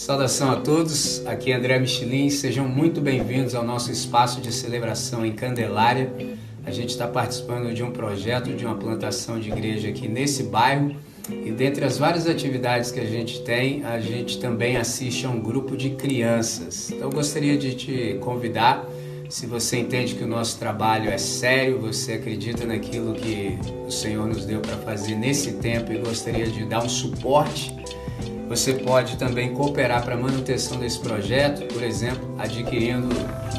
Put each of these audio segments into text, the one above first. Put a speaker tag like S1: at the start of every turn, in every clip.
S1: Saudação a todos, aqui é André Michelin, sejam muito bem-vindos ao nosso espaço de celebração em Candelária. A gente está participando de um projeto de uma plantação de igreja aqui nesse bairro e dentre as várias atividades que a gente tem, a gente também assiste a um grupo de crianças. Então eu gostaria de te convidar, se você entende que o nosso trabalho é sério, você acredita naquilo que o Senhor nos deu para fazer nesse tempo e gostaria de dar um suporte, você pode também cooperar para a manutenção desse projeto, por exemplo, adquirindo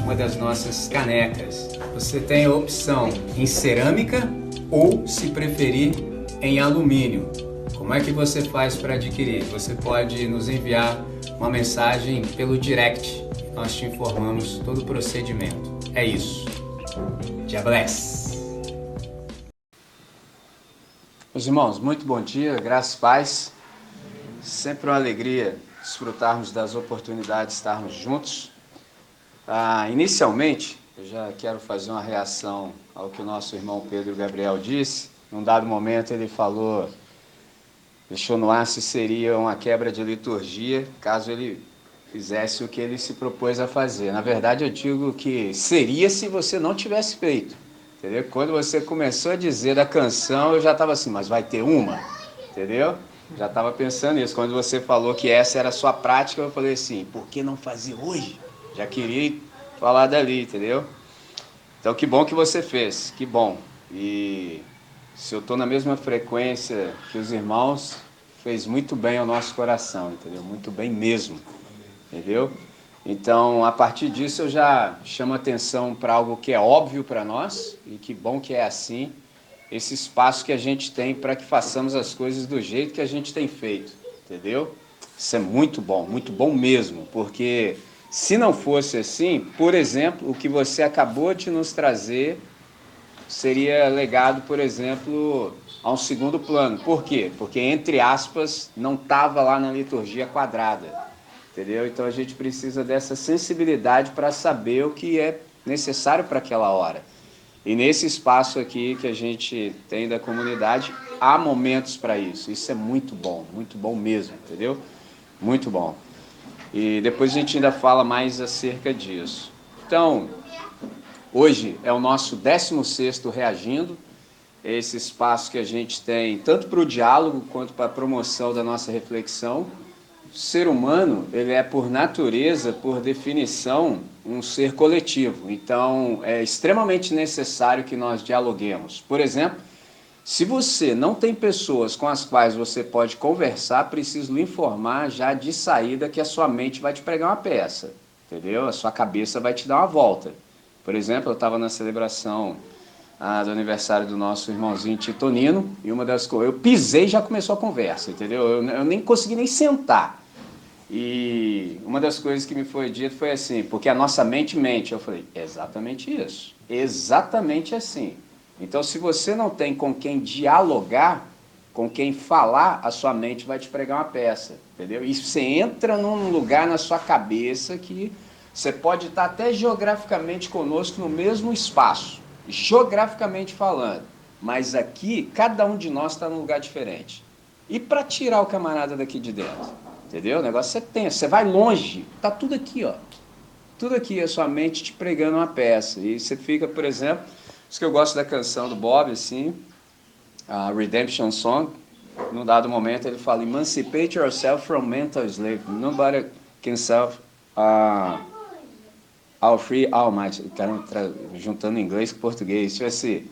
S1: uma das nossas canecas. Você tem a opção em cerâmica ou, se preferir, em alumínio. Como é que você faz para adquirir? Você pode nos enviar uma mensagem pelo direct. Nós te informamos todo o procedimento. É isso. God bless. Meus irmãos, muito bom dia, graças e paz. Sempre uma alegria desfrutarmos das oportunidades de estarmos juntos. Inicialmente, eu já quero fazer uma reação ao que o nosso irmão Pedro Gabriel disse. Num dado momento ele falou, deixou no ar se seria uma quebra de liturgia, caso ele fizesse o que ele se propôs a fazer. Na verdade, eu digo que seria se você não tivesse feito. Entendeu? Quando você começou a dizer da canção, eu já estava assim, mas vai ter uma? Entendeu? Já estava pensando nisso. Quando você falou que essa era a sua prática, eu falei assim, por que não fazer hoje? Já queria falar dali, entendeu? Então, que bom que você fez, que bom. E se eu estou na mesma frequência que os irmãos, fez muito bem ao nosso coração, entendeu? Muito bem mesmo, entendeu? Então, a partir disso, eu já chamo atenção para algo que é óbvio para nós, e que bom que é assim, esse espaço que a gente tem para que façamos as coisas do jeito que a gente tem feito, entendeu? Isso é muito bom mesmo, porque se não fosse assim, por exemplo, o que você acabou de nos trazer seria legado, por exemplo, a um segundo plano. Por quê? Porque, entre aspas, não estava lá na liturgia quadrada, entendeu? Então a gente precisa dessa sensibilidade para saber o que é necessário para aquela hora. E nesse espaço aqui que a gente tem da comunidade, há momentos para isso. Isso é muito bom mesmo, entendeu? Muito bom. E depois a gente ainda fala mais acerca disso. Então, hoje é o nosso 16º Reagindo, esse espaço que a gente tem tanto para o diálogo quanto para a promoção da nossa reflexão. O ser humano, ele é por natureza, por definição, um ser coletivo. Então, é extremamente necessário que nós dialoguemos. Por exemplo, se você não tem pessoas com as quais você pode conversar, preciso lhe informar já de saída que a sua mente vai te pregar uma peça, entendeu? A sua cabeça vai te dar uma volta. Por exemplo, eu estava na celebração do aniversário do nosso irmãozinho Titonino, e uma das coisas, eu pisei e já começou a conversa, entendeu? Eu nem consegui nem sentar. E uma das coisas que me foi dito foi assim, porque a nossa mente mente. Eu falei, exatamente isso, exatamente assim. Então, se você não tem com quem dialogar, com quem falar, a sua mente vai te pregar uma peça, entendeu? E você entra num lugar na sua cabeça que você pode estar até geograficamente conosco no mesmo espaço, geograficamente falando, mas aqui, cada um de nós está num lugar diferente. E para tirar o camarada daqui de dentro? Entendeu? O negócio é tenso, você vai longe, tá tudo aqui, ó. Tudo aqui, a sua mente te pregando uma peça. E você fica, por exemplo, isso que eu gosto da canção do Bob, assim, a Redemption Song, num dado momento ele fala, emancipate yourself from mental slavery. Nobody can self our free almighty. Juntando inglês com português. Tipo assim,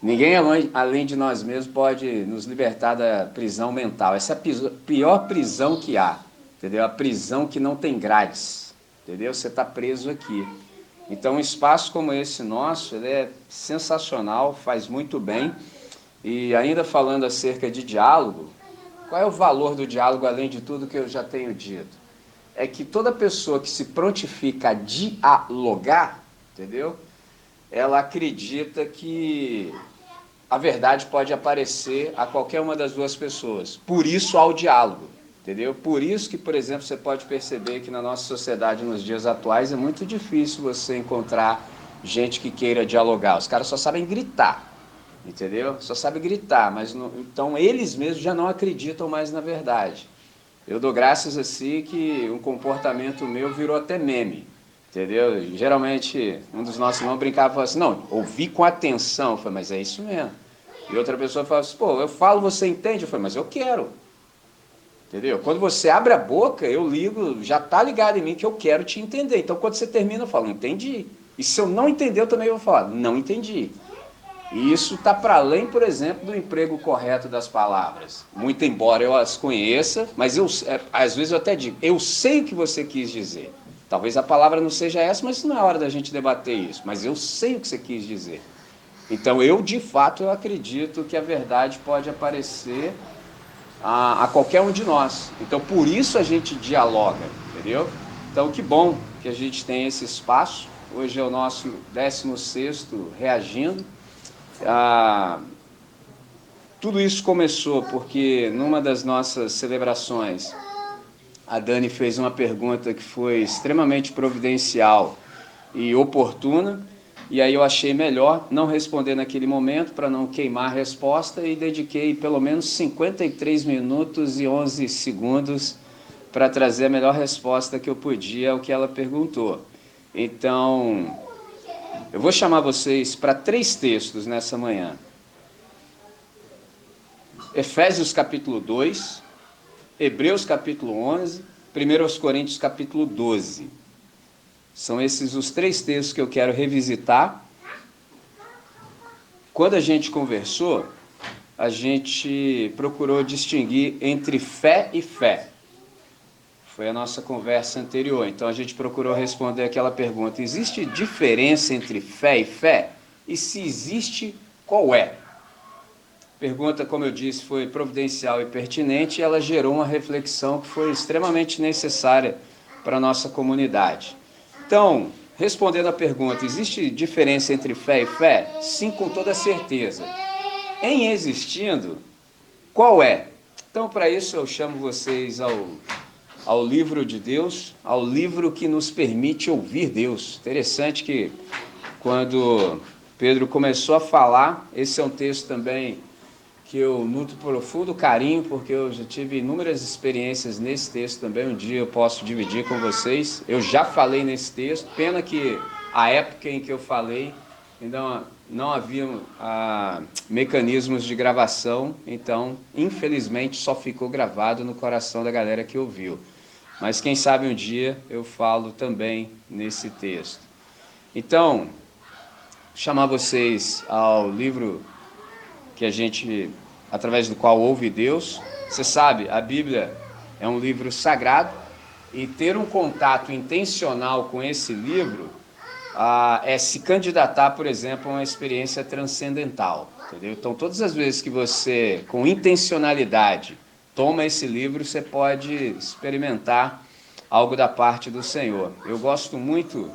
S1: ninguém além de nós mesmos pode nos libertar da prisão mental. Essa é a pior prisão que há, entendeu? A prisão que não tem grades, entendeu? Você está preso aqui. Então, um espaço como esse nosso, ele é sensacional, faz muito bem. E ainda falando acerca de diálogo, qual é o valor do diálogo, além de tudo que eu já tenho dito? É que toda pessoa que se prontifica a dialogar, entendeu? Ela acredita que a verdade pode aparecer a qualquer uma das duas pessoas. Por isso há o diálogo, entendeu? Por isso que, por exemplo, você pode perceber que na nossa sociedade, nos dias atuais, é muito difícil você encontrar gente que queira dialogar. Os caras só sabem gritar, entendeu? Só sabem gritar, mas não, então eles mesmos já não acreditam mais na verdade. Eu dou graças assim que um comportamento meu virou até meme, entendeu? Geralmente, um dos nossos irmãos brincava e falava assim, não, ouvi com atenção. Eu falei, mas é isso mesmo. E outra pessoa fala assim, pô, eu falo, você entende? Eu falei, mas eu quero. Entendeu? Quando você abre a boca, eu ligo, já está ligado em mim que eu quero te entender. Então, quando você termina, eu falo, entendi. E se eu não entender, eu também vou falar, não entendi. E isso está para além, por exemplo, do emprego correto das palavras. Muito embora eu as conheça, mas às vezes eu até digo, eu sei o que você quis dizer. Talvez a palavra não seja essa, mas não é hora da gente debater isso. Mas eu sei o que você quis dizer. Então, de fato, eu acredito que a verdade pode aparecer a qualquer um de nós. Então, por isso a gente dialoga, entendeu? Então, que bom que a gente tem esse espaço. Hoje é o nosso 16º reagindo. Tudo isso começou porque numa das nossas celebrações, a Dani fez uma pergunta que foi extremamente providencial e oportuna, e aí eu achei melhor não responder naquele momento para não queimar a resposta e dediquei pelo menos 53 minutos e 11 segundos para trazer a melhor resposta que eu podia ao que ela perguntou. Então, eu vou chamar vocês para 3 textos nessa manhã. Efésios capítulo 2, Hebreus capítulo 11, 1 Coríntios capítulo 12. São esses os 3 textos que eu quero revisitar. Quando a gente conversou, a gente procurou distinguir entre fé e fé. Foi a nossa conversa anterior. Então a gente procurou responder aquela pergunta: existe diferença entre fé e fé? E se existe, qual é? Pergunta, como eu disse, foi providencial e pertinente, e ela gerou uma reflexão que foi extremamente necessária para a nossa comunidade. Então, respondendo à pergunta, existe diferença entre fé e fé? Sim, com toda certeza. Em existindo, qual é? Então, para isso, eu chamo vocês ao livro de Deus, ao livro que nos permite ouvir Deus. Interessante que, quando Pedro começou a falar, esse é um texto também que eu nutro profundo carinho, porque eu já tive inúmeras experiências nesse texto também, um dia eu posso dividir com vocês. Eu já falei nesse texto, pena que a época em que eu falei ainda não havia mecanismos de gravação, então infelizmente só ficou gravado no coração da galera que ouviu. Mas quem sabe um dia eu falo também nesse texto. Então, vou chamar vocês ao livro que a gente, através do qual ouve Deus. Você sabe, a Bíblia é um livro sagrado, e ter um contato intencional com esse livro é se candidatar, por exemplo, a uma experiência transcendental, entendeu? Então, todas as vezes que você, com intencionalidade, toma esse livro, você pode experimentar algo da parte do Senhor. Eu gosto muito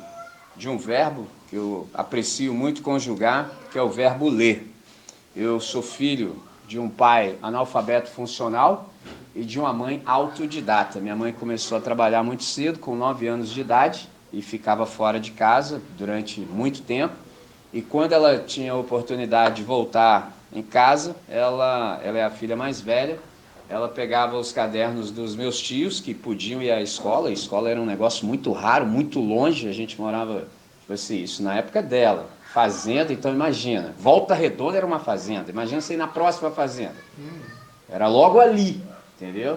S1: de um verbo que eu aprecio muito conjugar, que é o verbo ler. Eu sou filho de um pai analfabeto funcional e de uma mãe autodidata. Minha mãe começou a trabalhar muito cedo, com 9 anos de idade, e ficava fora de casa durante muito tempo. E quando ela tinha a oportunidade de voltar em casa, ela é a filha mais velha, ela pegava os cadernos dos meus tios, que podiam ir à escola. A escola era um negócio muito raro, muito longe, a gente morava, assim, isso na época dela. Fazenda, então imagina, Volta Redonda era uma fazenda, imagina você ir na próxima fazenda, era logo ali, entendeu?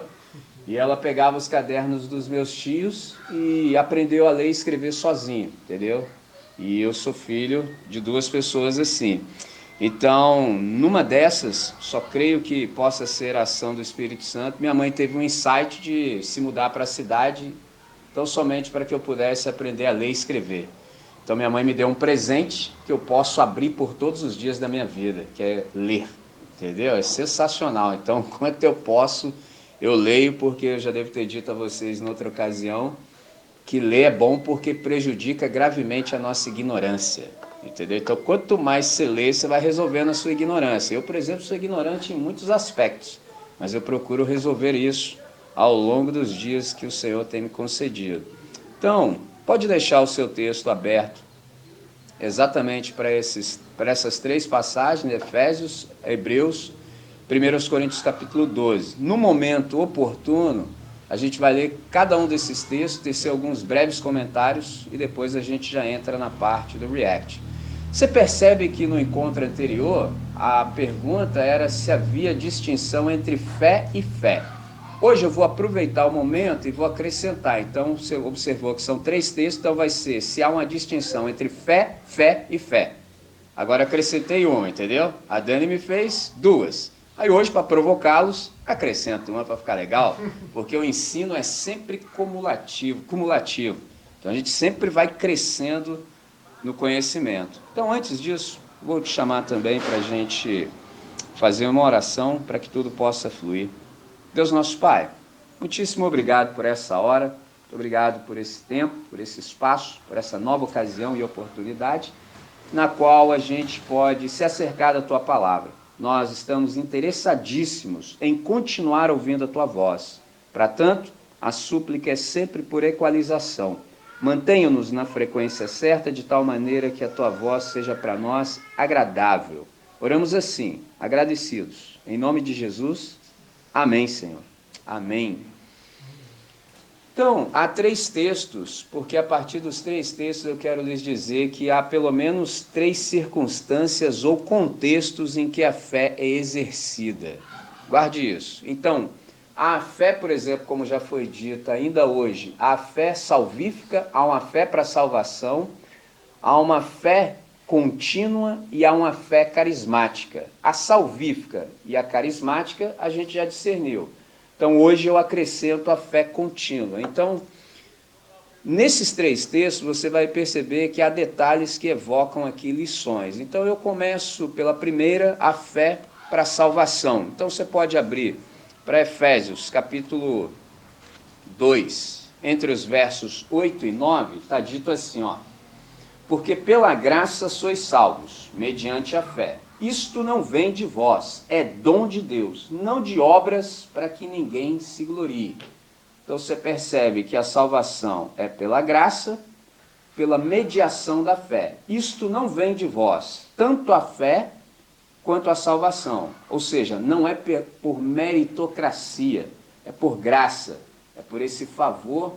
S1: E ela pegava os cadernos dos meus tios e aprendeu a ler e escrever sozinha, entendeu? E eu sou filho de 2 pessoas assim. Então, numa dessas, só creio que possa ser a ação do Espírito Santo, minha mãe teve um insight de se mudar para a cidade, tão somente para que eu pudesse aprender a ler e escrever. Então minha mãe me deu um presente que eu posso abrir por todos os dias da minha vida, que é ler, entendeu? É sensacional. Então, enquanto eu posso, eu leio, porque eu já devo ter dito a vocês em outra ocasião que ler é bom porque prejudica gravemente a nossa ignorância, entendeu? Então, quanto mais você lê, você vai resolvendo a sua ignorância. Eu, por exemplo, sou ignorante em muitos aspectos, mas eu procuro resolver isso ao longo dos dias que o Senhor tem me concedido. Então, pode deixar o seu texto aberto exatamente para essas 3 passagens, Efésios, Hebreus, 1 Coríntios capítulo 12. No momento oportuno, A gente vai ler cada um desses textos, tecer alguns breves comentários e depois a gente já entra na parte do React. Você percebe que no encontro anterior a pergunta era se havia distinção entre fé e fé. Hoje eu vou aproveitar o momento e vou acrescentar. Então você observou que são 3 textos, então vai ser se há uma distinção entre fé, fé e fé. Agora acrescentei uma, entendeu? A Dani me fez 2. Aí hoje, para provocá-los, acrescento uma para ficar legal, porque o ensino é sempre cumulativo. Então a gente sempre vai crescendo no conhecimento. Então, antes disso, vou te chamar também para a gente fazer uma oração para que tudo possa fluir. Deus nosso Pai, muitíssimo obrigado por essa hora, muito obrigado por esse tempo, por esse espaço, por essa nova ocasião e oportunidade, na qual a gente pode se acercar da Tua palavra. Nós estamos interessadíssimos em continuar ouvindo a Tua voz. Para tanto, a súplica é sempre por equalização. Mantenha-nos na frequência certa, de tal maneira que a Tua voz seja para nós agradável. Oramos assim, agradecidos. Em nome de Jesus, amém, Senhor. Amém. Então, há 3 textos, porque a partir dos 3 textos eu quero lhes dizer que há pelo menos 3 circunstâncias ou contextos em que a fé é exercida. Guarde isso. Então, a fé, por exemplo, como já foi dito ainda hoje, há fé salvífica, há uma fé para salvação, há uma fé contínua e há uma fé carismática. A salvífica e a carismática a gente já discerniu. Então, hoje eu acrescento a fé contínua. Então, nesses 3 textos, você vai perceber que há detalhes que evocam aqui lições. Então, eu começo pela primeira, a fé para a salvação. Então, você pode abrir para Efésios, capítulo 2, entre os versos 8 e 9, está dito assim, ó: porque pela graça sois salvos, mediante a fé. Isto não vem de vós, é dom de Deus, não de obras, para que ninguém se glorie. Então você percebe que a salvação é pela graça, pela mediação da fé. Isto não vem de vós, tanto a fé quanto a salvação. Ou seja, não é por meritocracia, é por graça, é por esse favor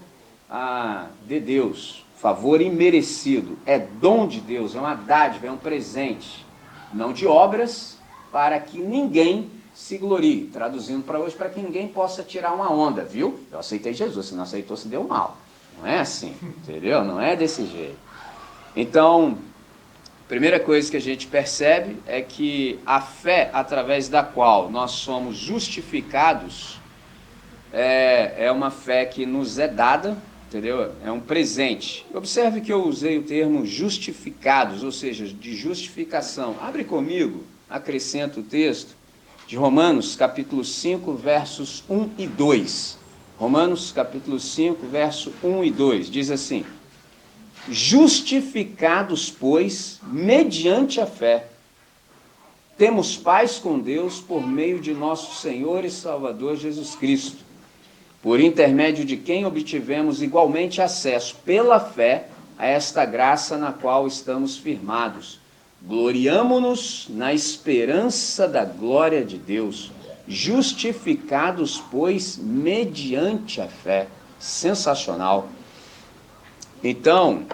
S1: de Deus, favor imerecido. É dom de Deus, é uma dádiva, é um presente. Não de obras, para que ninguém se glorie. Traduzindo para hoje, para que ninguém possa tirar uma onda, viu? Eu aceitei Jesus, se não aceitou, se deu mal. Não é assim, entendeu? Não é desse jeito. Então, a primeira coisa que a gente percebe é que a fé através da qual nós somos justificados é uma fé que nos é dada, entendeu? É um presente. Observe que eu usei o termo justificados, ou seja, de justificação. Abre comigo, acrescenta o texto de Romanos, capítulo 5, versos 1 e 2. Romanos, capítulo 5, verso 1 e 2. Diz assim: justificados, pois, mediante a fé, temos paz com Deus por meio de nosso Senhor e Salvador Jesus Cristo, por intermédio de quem obtivemos igualmente acesso pela fé a esta graça na qual estamos firmados. Gloriamo-nos na esperança da glória de Deus, justificados, pois, mediante a fé. Sensacional. Então,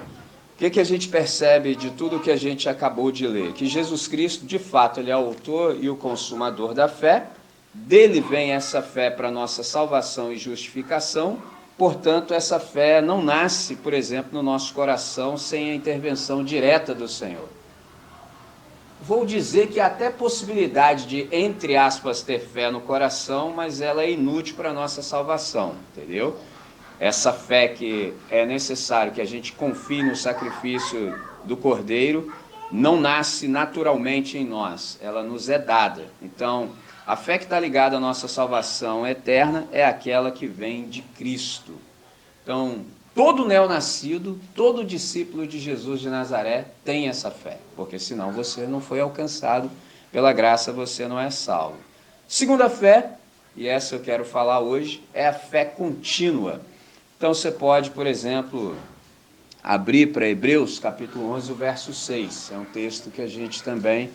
S1: o que a gente percebe de tudo que a gente acabou de ler? Que Jesus Cristo, de fato, ele é o autor e o consumador da fé. Dele vem essa fé para nossa salvação e justificação. Portanto, essa fé não nasce, por exemplo, no nosso coração sem a intervenção direta do Senhor. Vou dizer que há até possibilidade de, entre aspas, ter fé no coração, mas ela é inútil para a nossa salvação, entendeu? Essa fé que é necessário que a gente confie no sacrifício do Cordeiro não nasce naturalmente em nós, ela nos é dada. Então, a fé que está ligada à nossa salvação eterna é aquela que vem de Cristo. Então, todo neonascido, todo discípulo de Jesus de Nazaré tem essa fé, porque senão você não foi alcançado pela graça, você não é salvo. Segunda fé, e essa eu quero falar hoje, é a fé contínua. Então você pode, por exemplo, abrir para Hebreus, capítulo 11, o verso 6. É um texto que a gente também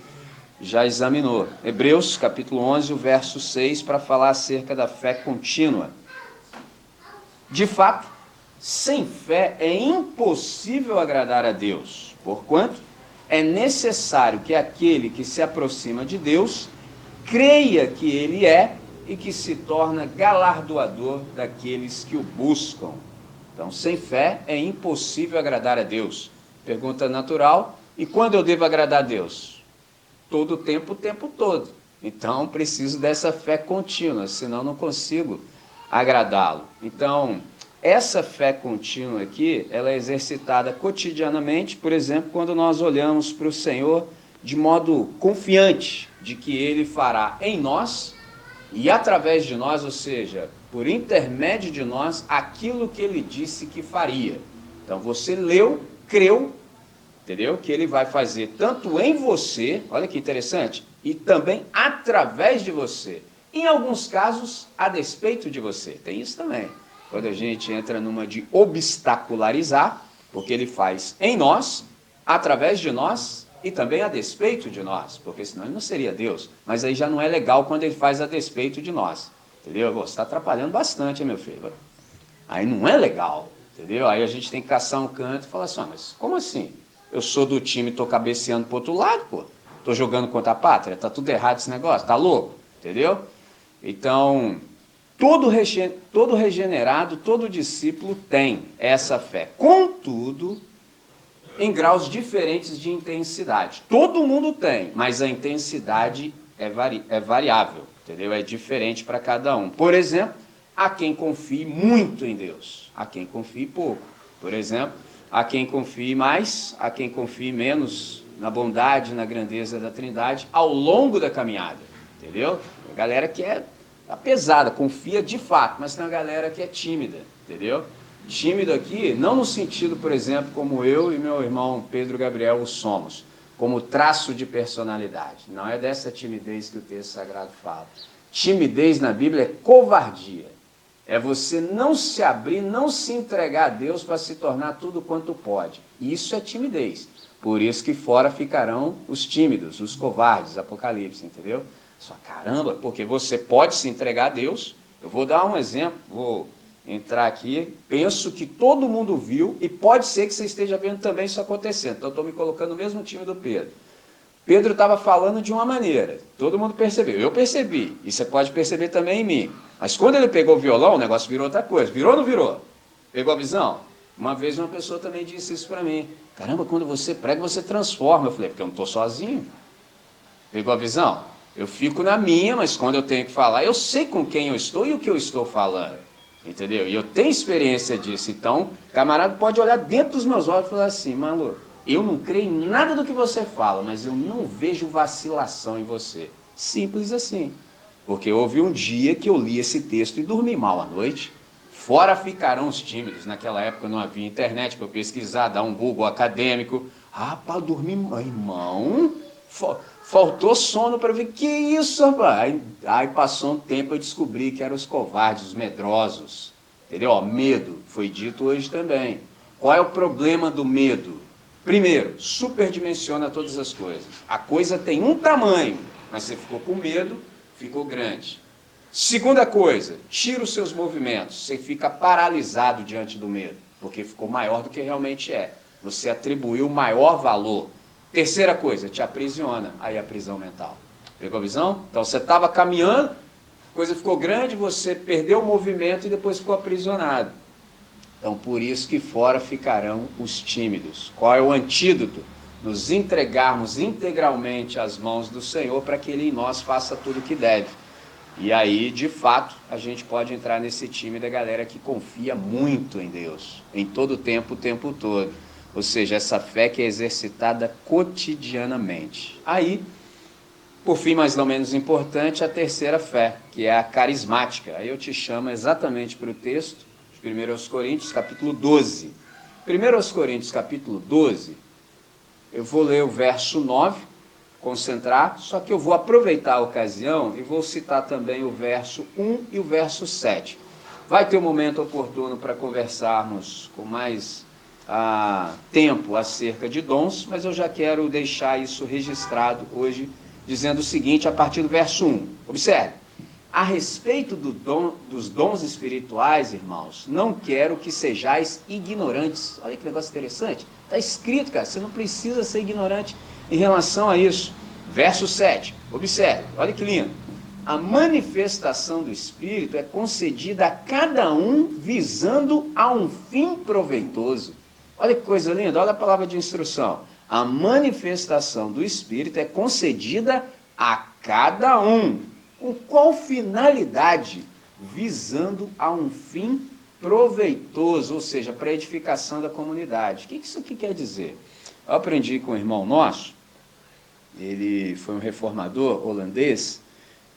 S1: já examinou. Hebreus, capítulo 11, o verso 6, para falar acerca da fé contínua. De fato, sem fé é impossível agradar a Deus, porquanto é necessário que aquele que se aproxima de Deus creia que Ele é e que se torna galardoador daqueles que o buscam. Então, sem fé é impossível agradar a Deus. Pergunta natural: e quando eu devo agradar a Deus? Todo o tempo todo. Então, preciso dessa fé contínua, senão não consigo agradá-lo. Então, essa fé contínua aqui, ela é exercitada cotidianamente, por exemplo, quando nós olhamos para o Senhor de modo confiante de que Ele fará em nós e através de nós, ou seja, por intermédio de nós, aquilo que Ele disse que faria. Então, você leu, creu, entendeu? Que Ele vai fazer tanto em você, olha que interessante, e também através de você. Em alguns casos, a despeito de você. Tem isso também. Quando a gente entra numa de obstacularizar, porque Ele faz em nós, através de nós e também a despeito de nós, porque senão Ele não seria Deus. Mas aí já não é legal quando Ele faz a despeito de nós. Entendeu? Você está atrapalhando bastante, meu filho. Aí não é legal, entendeu? Aí a gente tem que caçar um canto e falar assim, mas como assim? Eu sou do time e estou cabeceando para o outro lado, pô. Estou jogando contra a pátria, tá tudo errado esse negócio, tá louco, entendeu? Então, todo regenerado, todo discípulo tem essa fé. Contudo, em graus diferentes de intensidade. Todo mundo tem, mas a intensidade é variável, entendeu? É diferente para cada um. Por exemplo, há quem confie muito em Deus, há quem confie pouco. Por exemplo, há quem confie mais, há quem confie menos na bondade, na grandeza da Trindade ao longo da caminhada, entendeu? A galera que é pesada, confia de fato, mas tem uma galera que é tímida, entendeu? Tímido aqui, não no sentido, por exemplo, como eu e meu irmão Pedro Gabriel o somos, como traço de personalidade. Não é dessa timidez que o texto sagrado fala. Timidez na Bíblia é covardia. É você não se abrir, não se entregar a Deus para se tornar tudo quanto pode. Isso é timidez. Por isso que fora ficarão os tímidos, os covardes, Apocalipse, entendeu? Só caramba, porque você pode se entregar a Deus. Eu vou dar um exemplo, vou entrar aqui, penso que todo mundo viu, e pode ser que você esteja vendo também isso acontecendo. Então, eu estou me colocando no mesmo time do Pedro. Pedro estava falando de uma maneira, todo mundo percebeu, eu percebi, e você pode perceber também em mim. Mas quando ele pegou o violão, o negócio virou outra coisa. Virou ou não virou? Pegou a visão? Uma vez uma pessoa também disse isso para mim. Caramba, quando você prega, você transforma. Eu falei, porque eu não estou sozinho. Pegou a visão? Eu fico na minha, mas quando eu tenho que falar, eu sei com quem eu estou e o que eu estou falando. Entendeu? E eu tenho experiência disso. Então, camarada pode olhar dentro dos meus olhos e falar assim, Malu, eu não creio em nada do que você fala, mas eu não vejo vacilação em você. Simples assim. Porque houve um dia que eu li esse texto e dormi mal à noite. Fora ficarão os tímidos. Naquela época não havia internet para eu pesquisar, dar um Google acadêmico. Ah, para dormir, irmão, faltou sono para ver. Que isso, rapaz? Aí passou um tempo eu descobri que eram os covardes, os medrosos. Entendeu? Ó, medo, foi dito hoje também. Qual é o problema do medo? Primeiro, superdimensiona todas as coisas. A coisa tem um tamanho, mas você ficou com medo, ficou grande. Segunda coisa, tira os seus movimentos. Você fica paralisado diante do medo, porque ficou maior do que realmente é. Você atribuiu maior valor. Terceira coisa, te aprisiona. Aí a prisão mental. Pegou a visão? Então você estava caminhando, a coisa ficou grande, você perdeu o movimento e depois ficou aprisionado. Então, por isso que fora ficarão os tímidos. Qual é o antídoto? Nos entregarmos integralmente às mãos do Senhor para que Ele em nós faça tudo o que deve. E aí, de fato, a gente pode entrar nesse time da galera que confia muito em Deus, em todo o tempo todo. Ou seja, essa fé que é exercitada cotidianamente. Aí, por fim, mas não menos importante, a terceira fé, que é a carismática. Aí eu te chamo exatamente para o texto, 1 Coríntios, capítulo 12. 1 Coríntios, capítulo 12, eu vou ler o verso 9, concentrar, só que eu vou aproveitar a ocasião e vou citar também o verso 1 e o verso 7. Vai ter um momento oportuno para conversarmos com mais tempo acerca de dons, mas eu já quero deixar isso registrado hoje, dizendo o seguinte, a partir do verso 1. Observe. a respeito dos dons espirituais, irmãos, não quero que sejais ignorantes. Olha que negócio interessante. Está escrito, cara, você não precisa ser ignorante em relação a isso. Verso 7, observe, olha que lindo. A manifestação do Espírito é concedida a cada um visando a um fim proveitoso. Olha que coisa linda, olha a palavra de instrução. A manifestação do Espírito é concedida a cada um. Com qual finalidade? Visando a um fim proveitoso, ou seja, para a edificação da comunidade. O que isso aqui quer dizer? Eu aprendi com um irmão nosso, ele foi um reformador holandês,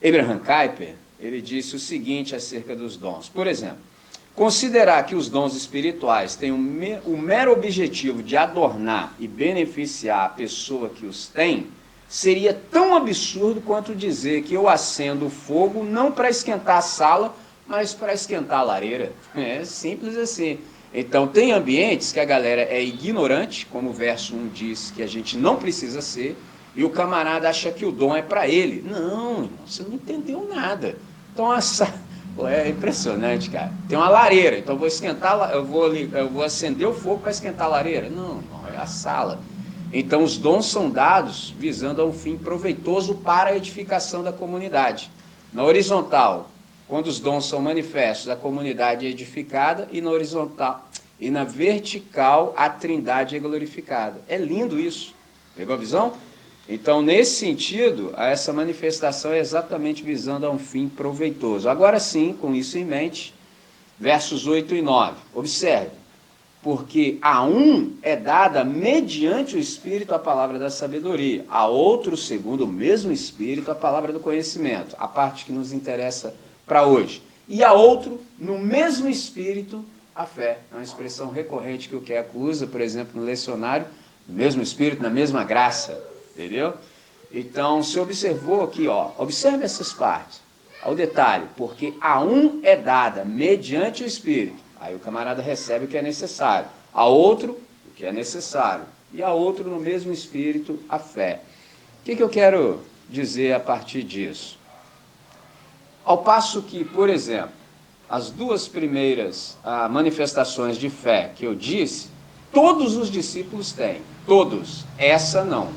S1: Abraham Kuyper. Ele disse o seguinte acerca dos dons. Por exemplo, considerar que os dons espirituais têm o mero objetivo de adornar e beneficiar a pessoa que os tem, seria tão absurdo quanto dizer que eu acendo o fogo não para esquentar a sala, mas para esquentar a lareira. É simples assim. Então, tem ambientes que a galera é ignorante, como o verso 1 diz que a gente não precisa ser, e o camarada acha que o dom é para ele. Não, irmão, você não entendeu nada. Então, é impressionante, cara. Tem uma lareira, então eu vou acender o fogo para esquentar a lareira. Não, irmão, é a sala. Então, os dons são dados visando a um fim proveitoso para a edificação da comunidade. Na horizontal, quando os dons são manifestos, a comunidade é edificada, e na horizontal e na vertical, a trindade é glorificada. É lindo isso. Pegou a visão? Então, nesse sentido, essa manifestação é exatamente visando a um fim proveitoso. Agora sim, com isso em mente, versos 8 e 9. Observe. Porque a um é dada mediante o Espírito a palavra da sabedoria, a outro, segundo o mesmo Espírito, a palavra do conhecimento, a parte que nos interessa para hoje. E a outro, no mesmo Espírito, a fé. É uma expressão recorrente que o Queco usa, por exemplo, no lecionário, no mesmo Espírito, na mesma graça, entendeu? Então, se observou aqui, observe essas partes, ao detalhe, porque a um é dada mediante o Espírito. Aí o camarada recebe o que é necessário. A outro, o que é necessário. E a outro, no mesmo Espírito, a fé. O que eu quero dizer a partir disso? Ao passo que, por exemplo, as duas primeiras manifestações de fé que eu disse, todos os discípulos têm. Todos. Essa não.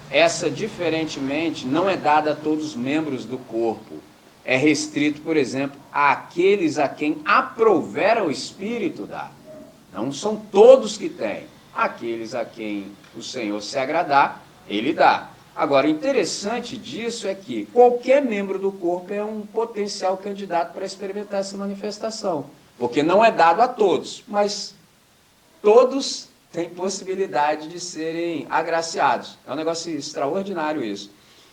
S1: Essa, diferentemente, não é dada a todos os membros do corpo. É restrito, por exemplo, àqueles a quem aprovera o Espírito dá. Não são todos que têm. Aqueles a quem o Senhor se agradar, Ele dá. Agora, interessante disso é que qualquer membro do corpo é um potencial candidato para experimentar essa manifestação. Porque não é dado a todos, mas todos têm possibilidade de serem agraciados. É um negócio extraordinário isso.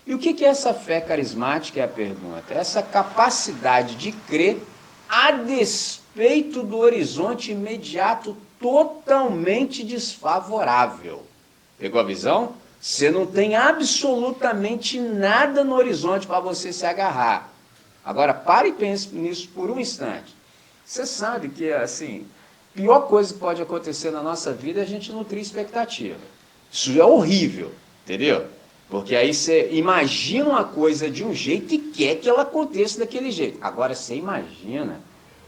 S1: E o que é essa fé carismática, é a pergunta? Essa capacidade de crer a despeito do horizonte imediato totalmente desfavorável. Pegou a visão? Você não tem absolutamente nada no horizonte para você se agarrar. Agora, pare e pense nisso por um instante. Você sabe que, assim, a pior coisa que pode acontecer na nossa vida é a gente nutrir expectativa. Isso é horrível, entendeu? Porque aí você imagina uma coisa de um jeito e quer que ela aconteça daquele jeito. Agora, você imagina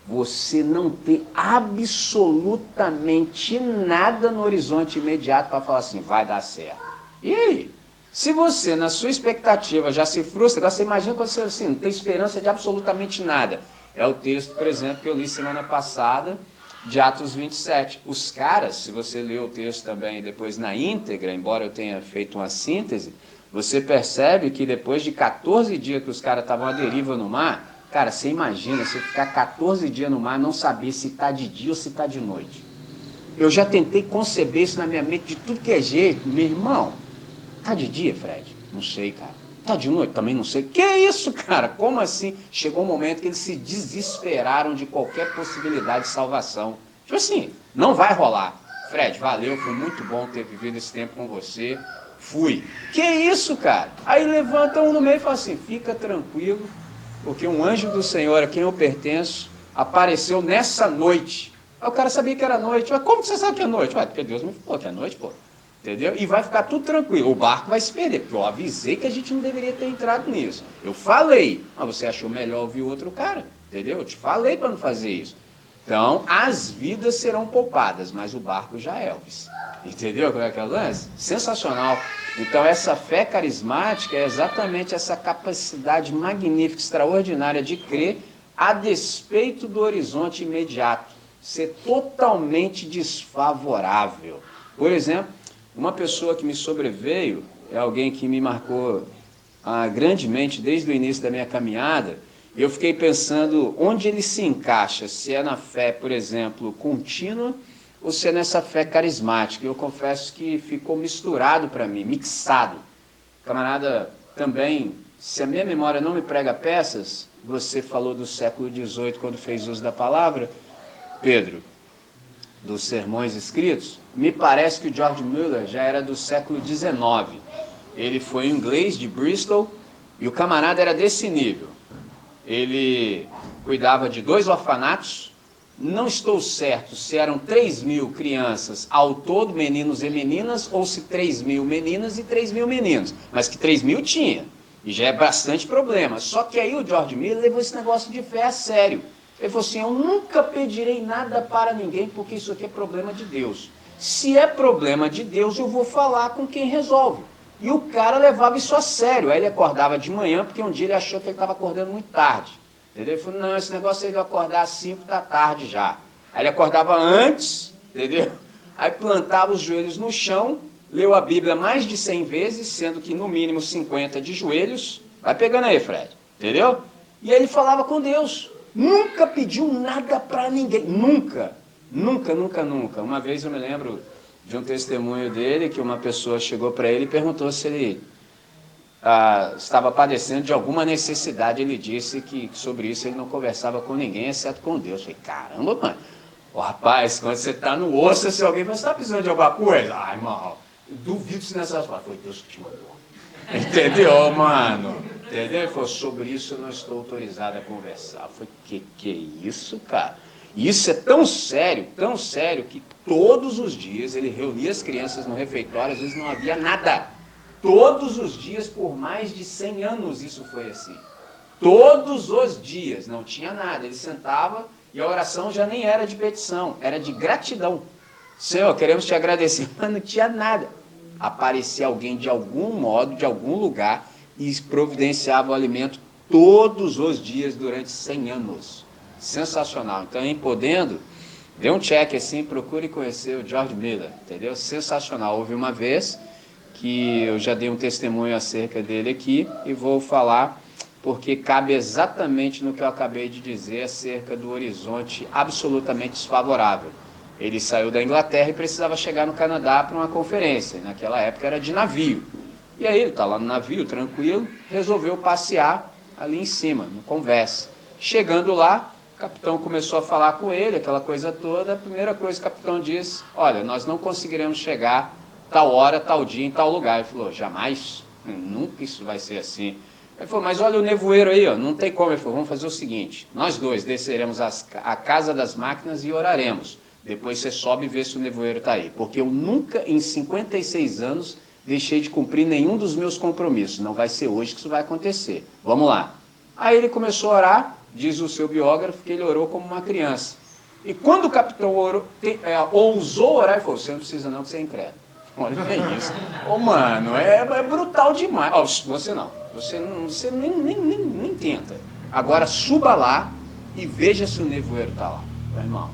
S1: você não ter absolutamente nada no horizonte imediato para falar assim, vai dar certo. E aí? Se você, na sua expectativa, já se frustra, agora você imagina quando você assim, não tem esperança de absolutamente nada. É o texto, por exemplo, que eu li semana passada, de Atos 27. Os caras, se você ler o texto também depois na íntegra, embora eu tenha feito uma síntese, você percebe que depois de 14 dias que os caras estavam à deriva no mar, cara, você imagina você ficar 14 dias no mar, não saber se está de dia ou se está de noite. Eu já tentei conceber isso na minha mente de tudo que é jeito. Meu irmão, tá de dia, Fred? Não sei, cara. Tá de noite? Também não sei. Que isso, cara? Como assim? Chegou um momento que eles se desesperaram de qualquer possibilidade de salvação. Tipo assim, não vai rolar. Fred, valeu, foi muito bom ter vivido esse tempo com você. Fui. Que isso, cara? Aí levanta um no meio e fala assim, fica tranquilo, porque um anjo do Senhor a quem eu pertenço apareceu nessa noite. Aí o cara sabia que era noite. Mas como você sabe que é noite? Ué, porque Deus me falou que é noite, pô. entendeu? E vai ficar tudo tranquilo, o barco vai se perder, porque eu avisei que a gente não deveria ter entrado nisso. Eu falei, mas você achou melhor ouvir o outro cara, entendeu? Eu te falei para não fazer isso. Então, as vidas serão poupadas, mas o barco já é, Elvis. Entendeu como é que é o lance? Sensacional. Então, essa fé carismática é exatamente essa capacidade magnífica, extraordinária de crer a despeito do horizonte imediato, ser totalmente desfavorável. Por exemplo, uma pessoa que me sobreveio é alguém que me marcou grandemente desde o início da minha caminhada. Eu fiquei pensando onde ele se encaixa, se é na fé, por exemplo, contínua, ou se é nessa fé carismática. Eu confesso que ficou misturado para mim, mixado. Camarada, também, se a minha memória não me prega peças, você falou do século XVIII quando fez uso da palavra, Pedro, dos sermões escritos, me parece que o George Mueller já era do século XIX. Ele foi inglês de Bristol e o camarada era desse nível. Ele cuidava de 2 orfanatos, não estou certo se eram 3.000 crianças ao todo, meninos e meninas, ou se 3.000 meninas e 3.000 meninos, mas que 3.000 tinha, e já é bastante problema. Só que aí o George Miller levou esse negócio de fé a sério. Ele falou assim, eu nunca pedirei nada para ninguém, porque isso aqui é problema de Deus. Se é problema de Deus, eu vou falar com quem resolve. E o cara levava isso a sério. Aí ele acordava de manhã, porque um dia ele achou que ele estava acordando muito tarde. Entendeu? Ele falou, não, esse negócio aí de acordar às 5 da tarde já. Aí ele acordava antes, entendeu? Aí plantava os joelhos no chão, leu a Bíblia mais de 100 vezes, sendo que no mínimo 50 de joelhos. Vai pegando aí, Fred. Entendeu? E aí ele falava com Deus. Nunca pediu nada para ninguém. Nunca. Nunca, nunca, nunca. Uma vez eu me lembro de um testemunho dele, que uma pessoa chegou para ele e perguntou se ele estava padecendo de alguma necessidade. Ele disse que sobre isso ele não conversava com ninguém, exceto com Deus. Eu falei, caramba, mano. Ô, rapaz, quando você está no osso, se alguém fala, você está precisando de alguma coisa? Ai, irmão, eu duvido se nessas palavras. Foi Deus que te mandou. Entendeu, mano? Entendeu? Ele falou, sobre isso eu não estou autorizado a conversar. Eu falei, que é isso, cara? Isso é tão sério, que todos os dias ele reunia as crianças no refeitório, às vezes não havia nada. Todos os dias, por mais de 100 anos, isso foi assim. Todos os dias, não tinha nada. Ele sentava e a oração já nem era de petição, era de gratidão. Senhor, queremos te agradecer, mas não tinha nada. Aparecia alguém de algum modo, de algum lugar, e providenciava o alimento todos os dias durante 100 anos. Sensacional. Então, em podendo, dê um check assim, procure conhecer o George Miller, entendeu? Sensacional. Houve uma vez que eu já dei um testemunho acerca dele aqui e vou falar porque cabe exatamente no que eu acabei de dizer acerca do horizonte absolutamente desfavorável. Ele saiu da Inglaterra e precisava chegar no Canadá para uma conferência. Naquela época era de navio. E aí ele está lá no navio, tranquilo, resolveu passear ali em cima, no Conversa. Chegando lá, o capitão começou a falar com ele, aquela coisa toda. A primeira coisa que o capitão disse, olha, nós não conseguiremos chegar tal hora, tal dia, em tal lugar. Ele falou, jamais, nunca isso vai ser assim. Ele falou, mas olha o nevoeiro aí, ó, não tem como. Ele falou, vamos fazer o seguinte, nós dois desceremos a casa das máquinas e oraremos. Depois você sobe e vê se o nevoeiro está aí. Porque eu nunca, em 56 anos, deixei de cumprir nenhum dos meus compromissos. Não vai ser hoje que isso vai acontecer. Vamos lá. Aí ele começou a orar, diz o seu biógrafo, que ele orou como uma criança. E quando o capitão ousou orar, ele falou, você não precisa não, que você é incrédulo. Olha que é isso. Ô, mano, é brutal demais. Oh, você não. Você nem tenta. Agora suba lá e veja se o nevoeiro está lá. Meu irmão,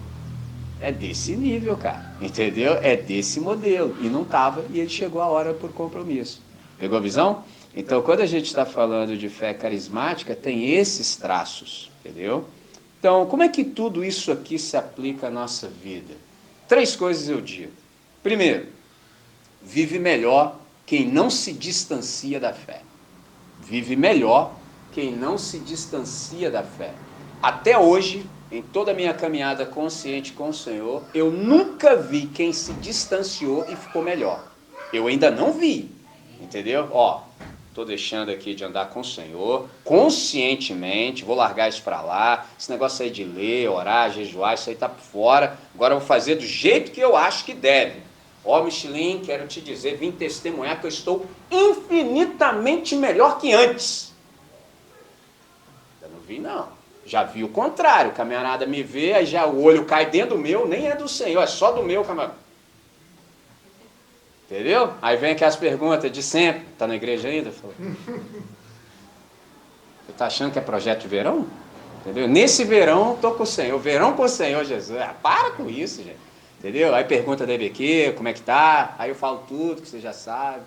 S1: é desse nível, cara. Entendeu? É desse modelo. E não estava, e ele chegou a hora por compromisso. Pegou a visão? Então, quando a gente está falando de fé carismática, tem esses traços. Entendeu? Então, como é que tudo isso aqui se aplica à nossa vida? 3 coisas eu digo. Primeiro, vive melhor quem não se distancia da fé. Vive melhor quem não se distancia da fé. Até hoje, em toda a minha caminhada consciente com o Senhor, eu nunca vi quem se distanciou e ficou melhor. Eu ainda não vi, entendeu? Ó, estou deixando aqui de andar com o Senhor, conscientemente, vou largar isso para lá, esse negócio aí de ler, orar, jejuar, isso aí está por fora, agora eu vou fazer do jeito que eu acho que deve. Ó, Michelin, quero te dizer, vim testemunhar que eu estou infinitamente melhor que antes. Eu não vi, não. Já vi o contrário. O camarada me vê, aí já o olho cai dentro do meu, nem é do Senhor, é só do meu, camarada. Entendeu? Aí vem aquelas perguntas de sempre. Tá na igreja ainda? Você tá achando que é projeto de verão? Entendeu? Nesse verão, estou com o Senhor. Verão com o Senhor Jesus. Para com isso, gente. Entendeu? Aí pergunta da EBQ, como é que tá? Aí eu falo tudo que você já sabe.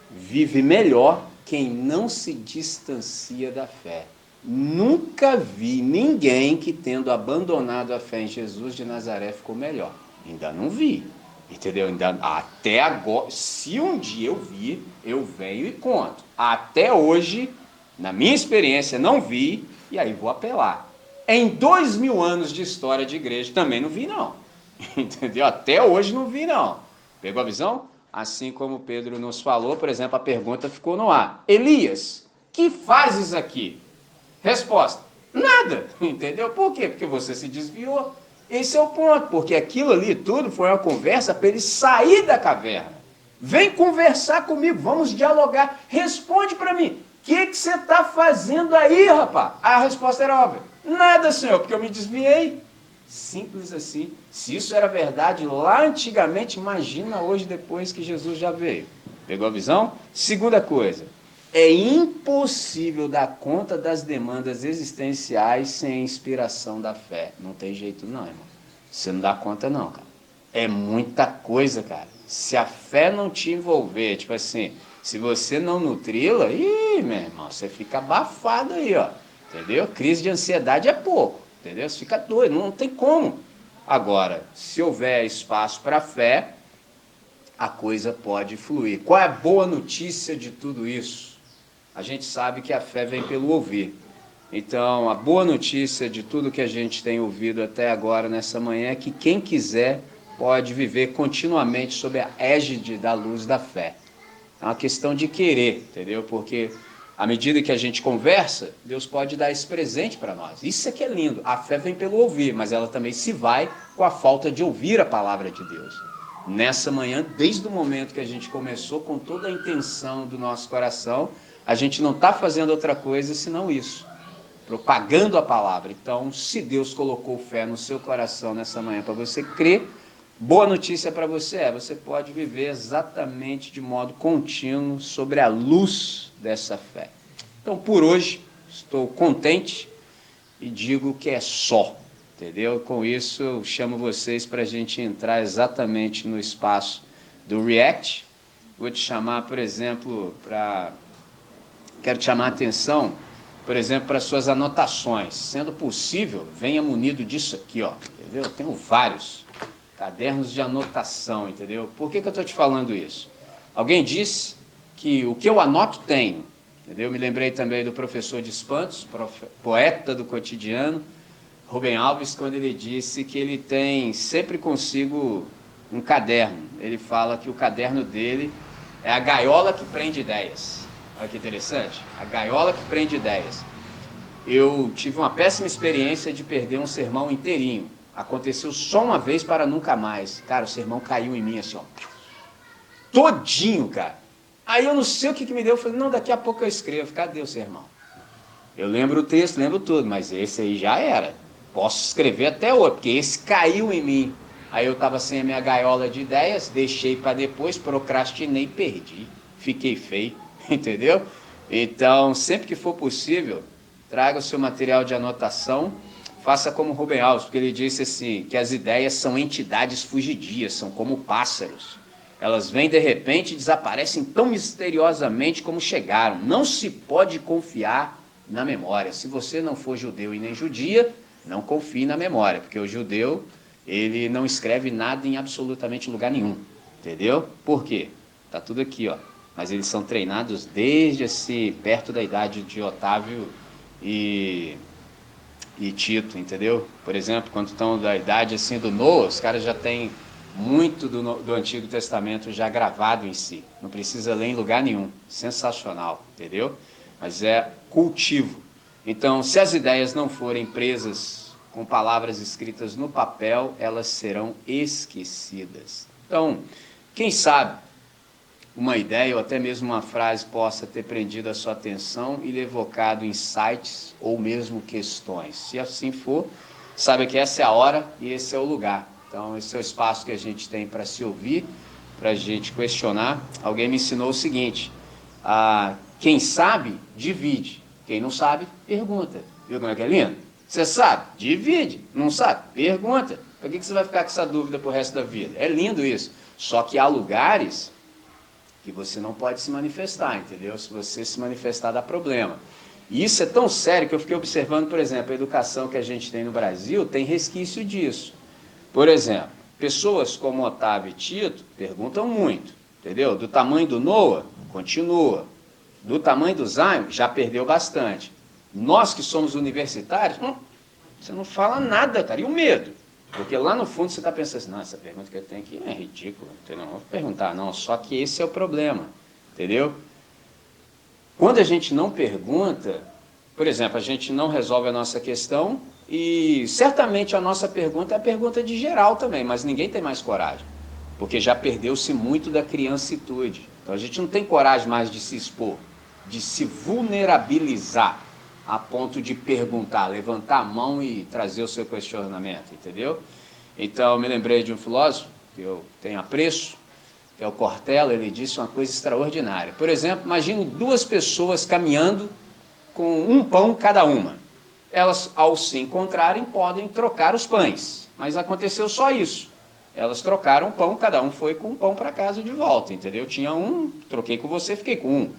S1: Vive melhor quem não se distancia da fé. Nunca vi ninguém que, tendo abandonado a fé em Jesus de Nazaré, ficou melhor. Ainda não vi. Entendeu? Até agora, se um dia eu vi, eu venho e conto. Até hoje, na minha experiência, não vi, e aí vou apelar. Em 2000 anos de história de igreja, também não vi, não. Entendeu? Até hoje não vi, não. Pegou a visão? Assim como Pedro nos falou, por exemplo, a pergunta ficou no ar. Elias, que fazes aqui? Resposta, nada. Entendeu? Por quê? Porque você se desviou. Esse é o ponto, porque aquilo ali tudo foi uma conversa para ele sair da caverna. Vem conversar comigo, vamos dialogar. Responde para mim, o que você está fazendo aí, rapaz? A resposta era óbvia. Nada, Senhor, porque eu me desviei. Simples assim. Se isso era verdade lá antigamente, imagina hoje depois que Jesus já veio. Pegou a visão? Segunda coisa, é impossível dar conta das demandas existenciais sem a inspiração da fé. Não tem jeito não, irmão. Você não dá conta não, cara. É muita coisa, cara. Se a fé não te envolver, tipo assim, se você não nutri-la, meu irmão, você fica abafado aí, ó. Entendeu? Crise de ansiedade é pouco, entendeu? Você fica doido, não tem como. Agora, se houver espaço para a fé, a coisa pode fluir. Qual é a boa notícia de tudo isso? A gente sabe que a fé vem pelo ouvir. Então, a boa notícia de tudo que a gente tem ouvido até agora nessa manhã é que quem quiser pode viver continuamente sob a égide da luz da fé. É uma questão de querer, entendeu? Porque à medida que a gente conversa, Deus pode dar esse presente para nós. Isso é que é lindo. A fé vem pelo ouvir, mas ela também se vai com a falta de ouvir a palavra de Deus. Nessa manhã, desde o momento que a gente começou, com toda a intenção do nosso coração, a gente não está fazendo outra coisa senão isso, propagando a palavra. Então, se Deus colocou fé no seu coração nessa manhã para você crer, boa notícia para você você pode viver exatamente de modo contínuo sobre a luz dessa fé. Então, por hoje, estou contente e digo que é só, entendeu? Com isso, eu chamo vocês para a gente entrar exatamente no espaço do React. Vou te chamar, por exemplo, quero te chamar a atenção, por exemplo, para suas anotações. Sendo possível, venha munido disso aqui, ó, entendeu? Eu tenho vários cadernos de anotação, entendeu? Por que eu estou te falando isso? Alguém disse que o que eu anoto tenho, entendeu? Eu me lembrei também do professor de espantos, poeta do cotidiano, Rubem Alves, quando ele disse que ele tem sempre consigo um caderno. Ele fala que o caderno dele é a gaiola que prende ideias. Olha que interessante, a gaiola que prende ideias. Eu tive uma péssima experiência de perder um sermão inteirinho. Aconteceu só uma vez para nunca mais. Cara, o sermão caiu em mim assim, ó. Todinho, cara. Aí eu não sei o que me deu. Eu falei, não, daqui a pouco eu escrevo. Cadê o sermão? Eu lembro o texto, lembro tudo, mas esse aí já era. Posso escrever até outro, porque esse caiu em mim. Aí eu estava sem a minha gaiola de ideias, deixei para depois, procrastinei, perdi. Fiquei feio, entendeu? Então, sempre que for possível, traga o seu material de anotação, faça como Rubem Alves, porque ele disse assim, que as ideias são entidades fugidias, são como pássaros. Elas vêm de repente e desaparecem tão misteriosamente como chegaram. Não se pode confiar na memória. Se você não for judeu e nem judia, não confie na memória, porque o judeu, ele não escreve nada em absolutamente lugar nenhum, entendeu? Por quê? Tá tudo aqui, ó. Mas eles são treinados desde assim, perto da idade de Otávio e Tito, entendeu? Por exemplo, quando estão da idade assim do Noah, os caras já têm muito do Antigo Testamento já gravado em si. Não precisa ler em lugar nenhum. Sensacional, entendeu? Mas é cultivo. Então, se as ideias não forem presas com palavras escritas no papel, elas serão esquecidas. Então, quem sabe uma ideia ou até mesmo uma frase possa ter prendido a sua atenção e lhe evocado insights ou mesmo questões. Se assim for, sabe que essa é a hora e esse é o lugar. Então, esse é o espaço que a gente tem para se ouvir, para a gente questionar. Alguém me ensinou o seguinte: quem sabe, divide. Quem não sabe, pergunta. Viu como é que é lindo? Você sabe? Divide. Não sabe? Pergunta. Por que você vai ficar com essa dúvida pro resto da vida? É lindo isso. Só que há lugares que você não pode se manifestar, entendeu? Se você se manifestar, dá problema. E isso é tão sério que eu fiquei observando, por exemplo, a educação que a gente tem no Brasil tem resquício disso. Por exemplo, pessoas como Otávio e Tito perguntam muito, entendeu? Do tamanho do Noah, continua. Do tamanho do Zion, já perdeu bastante. Nós que somos universitários, você não fala nada, cara. E o medo? Porque lá no fundo você está pensando assim, não, essa pergunta que eu tenho aqui é ridícula, entendeu? Não vou perguntar, não. Só que esse é o problema, entendeu? Quando a gente não pergunta, por exemplo, a gente não resolve a nossa questão e certamente a nossa pergunta é a pergunta de geral também, mas ninguém tem mais coragem, porque já perdeu-se muito da criancitude. Então a gente não tem coragem mais de se expor, de se vulnerabilizar a ponto de perguntar, levantar a mão e trazer o seu questionamento, entendeu? Então, eu me lembrei de um filósofo que eu tenho apreço, que é o Cortella. Ele disse uma coisa extraordinária. Por exemplo, imagine duas pessoas caminhando com um pão cada uma. Elas, ao se encontrarem, podem trocar os pães, mas aconteceu só isso. Elas trocaram o pão, cada um foi com um pão para casa de volta, entendeu? Tinha um, troquei com você, fiquei com um.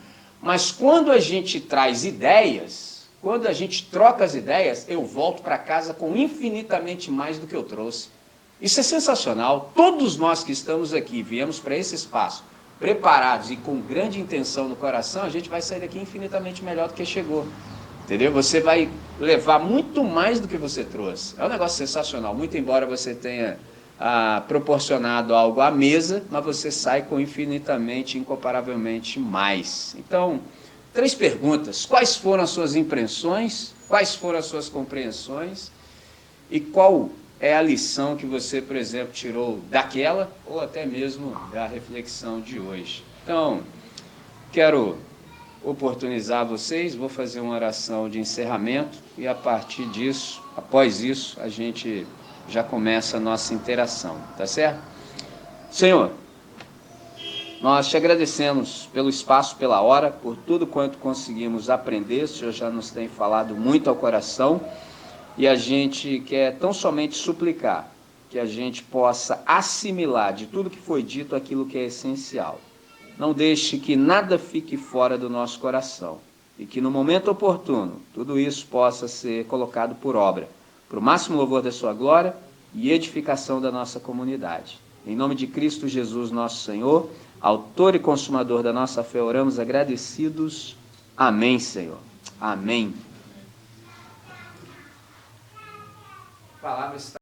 S1: Mas quando a gente traz ideias, quando a gente troca as ideias, eu volto para casa com infinitamente mais do que eu trouxe. Isso é sensacional. Todos nós que estamos aqui, viemos para esse espaço, preparados e com grande intenção no coração, a gente vai sair daqui infinitamente melhor do que chegou. Entendeu? Você vai levar muito mais do que você trouxe. É um negócio sensacional. Muito embora você tenha proporcionado algo à mesa, mas você sai com infinitamente, incomparavelmente mais. Então, 3 perguntas. Quais foram as suas impressões? Quais foram as suas compreensões? E qual é a lição que você, por exemplo, tirou daquela ou até mesmo da reflexão de hoje? Então, quero oportunizar vocês, vou fazer uma oração de encerramento e a partir disso, após isso, a gente já começa a nossa interação, tá certo? Senhor, nós te agradecemos pelo espaço, pela hora, por tudo quanto conseguimos aprender. O Senhor já nos tem falado muito ao coração e a gente quer tão somente suplicar que a gente possa assimilar de tudo que foi dito aquilo que é essencial. Não deixe que nada fique fora do nosso coração e que no momento oportuno tudo isso possa ser colocado por obra, para o máximo louvor da sua glória e edificação da nossa comunidade. Em nome de Cristo Jesus, nosso Senhor, autor e consumador da nossa fé, oramos agradecidos. Amém, Senhor. Amém. A palavra está